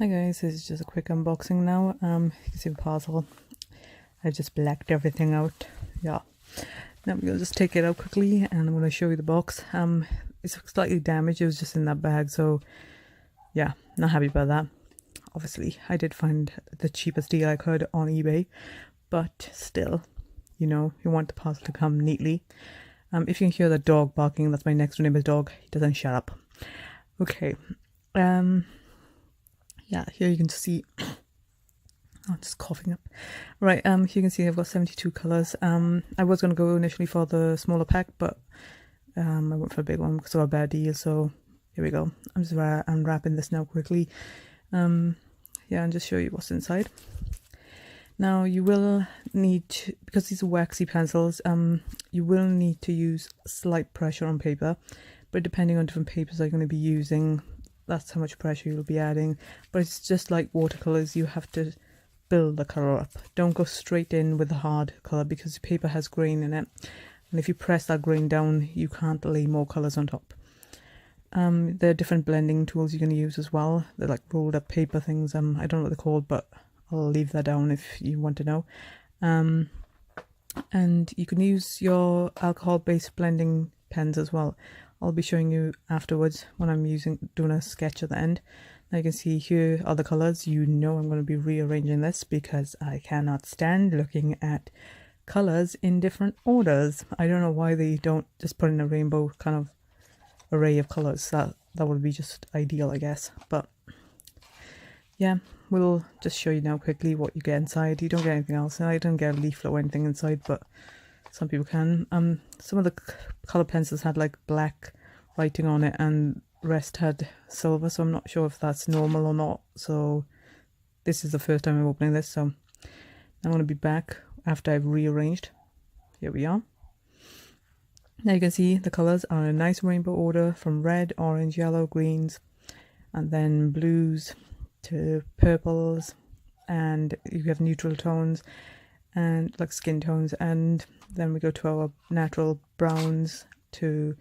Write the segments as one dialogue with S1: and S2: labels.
S1: Hi guys, this is just a quick unboxing now. You can see the parcel. I just blacked everything out. Yeah. Now we'll just take it out quickly and I'm going to show you the box. It's slightly damaged. It was just in that bag, so yeah, not happy about that. Obviously, I did find the cheapest deal I could on eBay, but still, you know, you want the parcel to come neatly. If you can hear the dog barking, that's my next door neighbor's dog. He doesn't shut up. Okay. Yeah, here you can see, I'm just coughing up. Right, here you can see I've got 72 colors. I was going to go initially for the smaller pack, but I went for a big one because I got a bad deal, so here we go. I'm just unwrapping this now quickly. Yeah, and just show you what's inside. Now you will need to, because these are waxy pencils, you will need to use slight pressure on paper, but depending on different papers you're going to be using, that's how much pressure you'll be adding. But it's just like watercolors, you have to build the color up. Don't go straight in with the hard color because the paper has grain in it, and if you press that grain down you can't lay more colors on top. There are different blending tools you can use as well. They're like rolled up paper things. I don't know what they're called, but I'll leave that down if you want to know. And you can use your alcohol based blending pens as well. I'll be showing you afterwards when I'm doing a sketch at the end. Now you can see here are the colors. You know I'm going to be rearranging this because I cannot stand looking at colors in different orders. I don't know why they don't just put in a rainbow kind of array of colors. That would be just ideal, I guess. But yeah, we'll just show you now quickly what you get inside. You don't get anything else. I don't get a leaflet or anything inside, but some people can. Some of the color pencils had like black writing on it and rest had silver, so I'm not sure if that's normal or not. So this is the first time I'm opening this, so I'm going to be back after I've rearranged. Here we are. Now you can see the colors are in a nice rainbow order from red, orange, yellow, greens, and then blues to purples, and you have neutral tones and like skin tones, and then we go to our natural browns to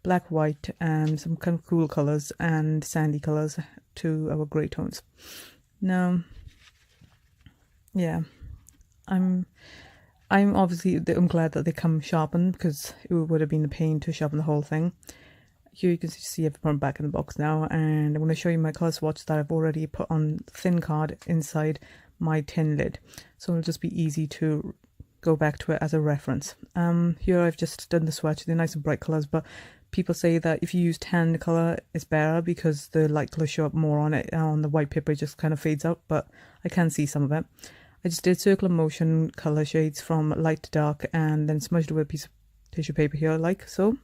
S1: black, white, and some kind of cool colors and sandy colors to our gray tones. Now, yeah, I'm obviously, I'm glad that they come sharpened because it would have been a pain to sharpen the whole thing. Here you can see I've put them back in the box now, and I'm going to show you my color swatch that I've already put on thin card inside my tin lid, so it'll just be easy to go back to it as a reference. Here I've just done the swatch. They're nice and bright colors, but people say that if you use tan color it's better because the light colors show up more on it. On the white paper it just kind of fades out, but I can see some of it. I just did circular motion color shades from light to dark and then smudged it with a piece of tissue paper here like so.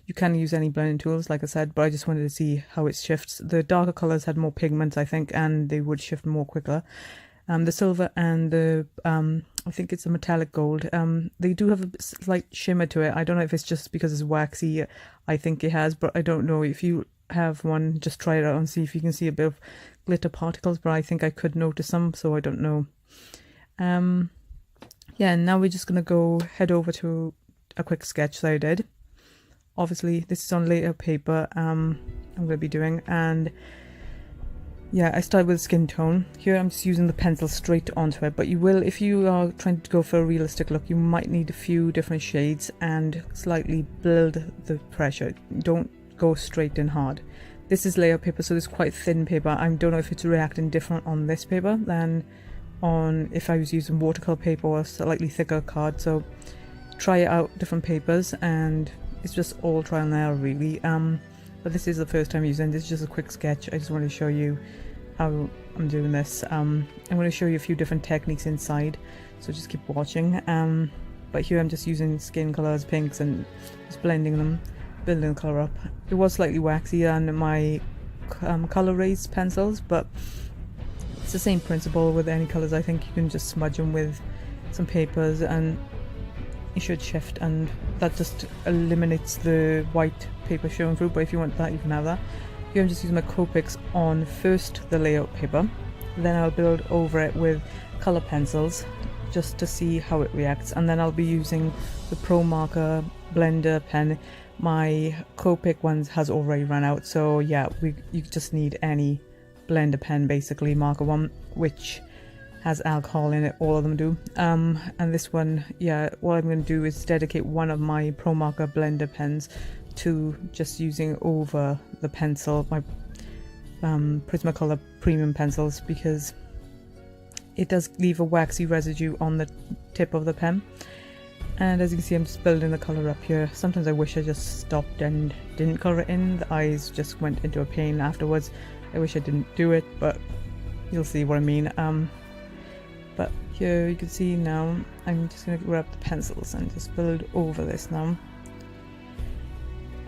S1: You can use any blending tools, like I said, but I just wanted to see how it shifts. The darker colors had more pigments, I think, and they would shift more quicker. The silver and the, I think it's a metallic gold, they do have a slight shimmer to it. I don't know if it's just because it's waxy, I think it has, but I don't know. If you have one, just try it out and see if you can see a bit of glitter particles, but I think I could notice some, so I don't know. Yeah, now we're just going to head over to a quick sketch that I did. Obviously this is on layer paper I'm going to be doing, and yeah, I started with skin tone. Here I'm just using the pencil straight onto it, but you will, if you are trying to go for a realistic look, you might need a few different shades and slightly build the pressure. Don't go straight in hard. This is layer paper, so it's quite thin paper. I don't know if it's reacting different on this paper than on if I was using watercolor paper or slightly thicker card, so try it out different papers, and it's just all trial and error really. But this is the first time using this. Is just a quick sketch. I just want to show you how I'm doing this. I'm going to show you a few different techniques inside, so just keep watching. But here I'm just using skin colors, pinks, and just blending them, building the color up. It was slightly waxy on my color raised pencils, but it's the same principle with any colors. I think you can just smudge them with some papers and it should shift, and that just eliminates the white paper showing through, but if you want that you can have that. Here I'm just using my Copics on first the layout paper, then I'll build over it with color pencils just to see how it reacts, and then I'll be using the ProMarker Blender pen. My Copic ones has already run out, so yeah, you just need any blender pen, basically, marker one, which has alcohol in it. All of them do. And this one, yeah, what I'm going to do is dedicate one of my ProMarker Blender pens to just using over the pencil, my Prismacolor premium pencils, because it does leave a waxy residue on the tip of the pen. And as you can see, I'm just building the colour up here. Sometimes I wish I just stopped and didn't colour it in. The eyes just went into a pain afterwards. I wish I didn't do it, but you'll see what I mean. But here you can see now, I'm just going to grab the pencils and just build over this now.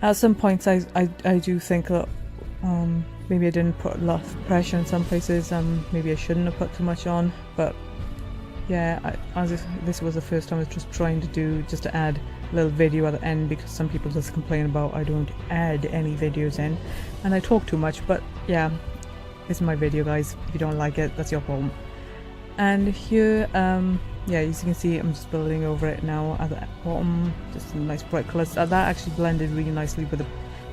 S1: At some points I do think that maybe I didn't put a lot of pressure in some places, maybe I shouldn't have put too much on, but yeah, this was the first time I was just trying to do, just to add a little video at the end, because some people just complain about I don't add any videos in, and I talk too much, but yeah, this is my video, guys. If you don't like it, that's your problem. And here, yeah, as you can see, I'm just building over it now at the bottom, just some nice bright colours. That actually blended really nicely with the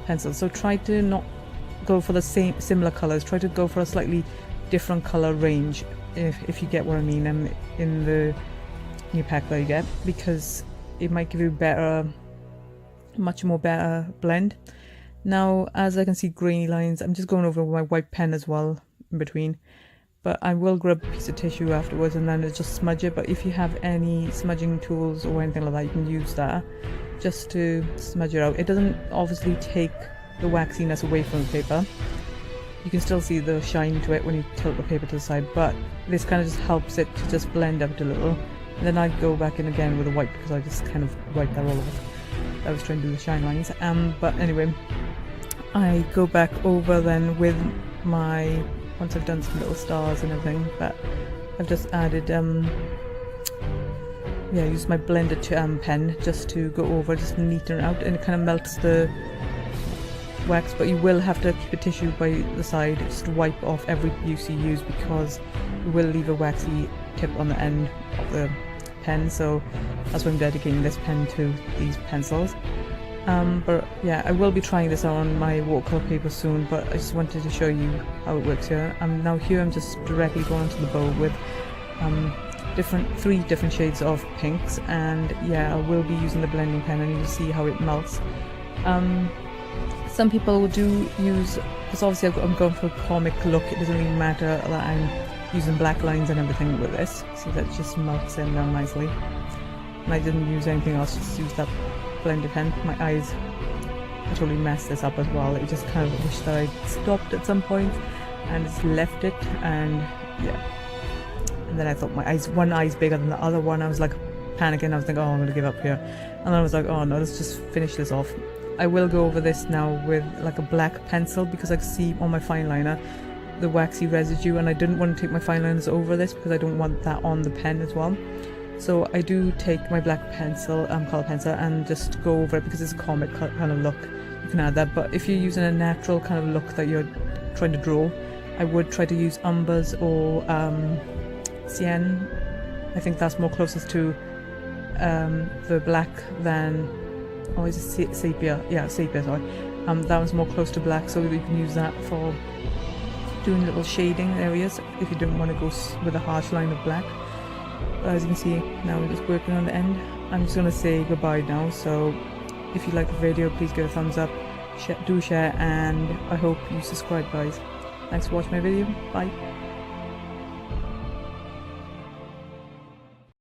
S1: pencil, so try to not go for the similar colours, try to go for a slightly different colour range, if you get what I mean, in the new pack that you get, because it might give you better, much more better blend. Now, as I can see grainy lines, I'm just going over with my white pen as well in between, but I will grab a piece of tissue afterwards and then just smudge it. But if you have any smudging tools or anything like that, you can use that just to smudge it out. It doesn't obviously take the waxiness away from the paper. You can still see the shine to it when you tilt the paper to the side, but this kind of just helps it to just blend out a little. And then I go back in again with a white, because I just kind of wiped that all over. I was trying to do the shine lines. But anyway, I go back over then with my, once I've done some little stars and everything, but I've just added, yeah, use my blended pen just to go over, just neaten it out, and it kind of melts the wax, but you will have to keep a tissue by the side just to wipe off every piece you use, because you will leave a waxy tip on the end of the pen, so that's why I'm dedicating this pen to these pencils. But yeah, I will be trying this out on my watercolor paper soon, but I just wanted to show you how it works here. Now here I'm just directly going to the bow with three different shades of pinks, and yeah, I will be using the blending pen, and you'll see how it melts. Some people do use, because obviously I'm going for a comic look, it doesn't really matter that I'm using black lines and everything with this, so that just melts in down nicely. And I didn't use anything else, just use that blender pen. My eyes, I totally messed this up as well. I just kind of wish that I stopped at some point and just left it, and yeah. And then I thought my eyes, one eye's bigger than the other one. I was like panicking, I was thinking, oh, I'm going to give up here. And then I was like, oh no, let's just finish this off. I will go over this now with like a black pencil, because I can see on my fineliner the waxy residue, and I didn't want to take my fineliners over this because I don't want that on the pen as well. So I do take my black pencil, color pencil, and just go over it, because it's a comic kind of look. You can add that, but if you're using a natural kind of look that you're trying to draw, I would try to use umbers or cyan. I think that's more closest to the black than, oh, is it sepia? Yeah, sepia, sorry. That one's more close to black, so you can use that for doing little shading areas if you don't want to go with a harsh line of black. But as you can see, now we're just working on the end. I'm just going to say goodbye now, so if you like the video, please give a thumbs up, do share, and I hope you subscribe, guys. Thanks for watching my video. Bye.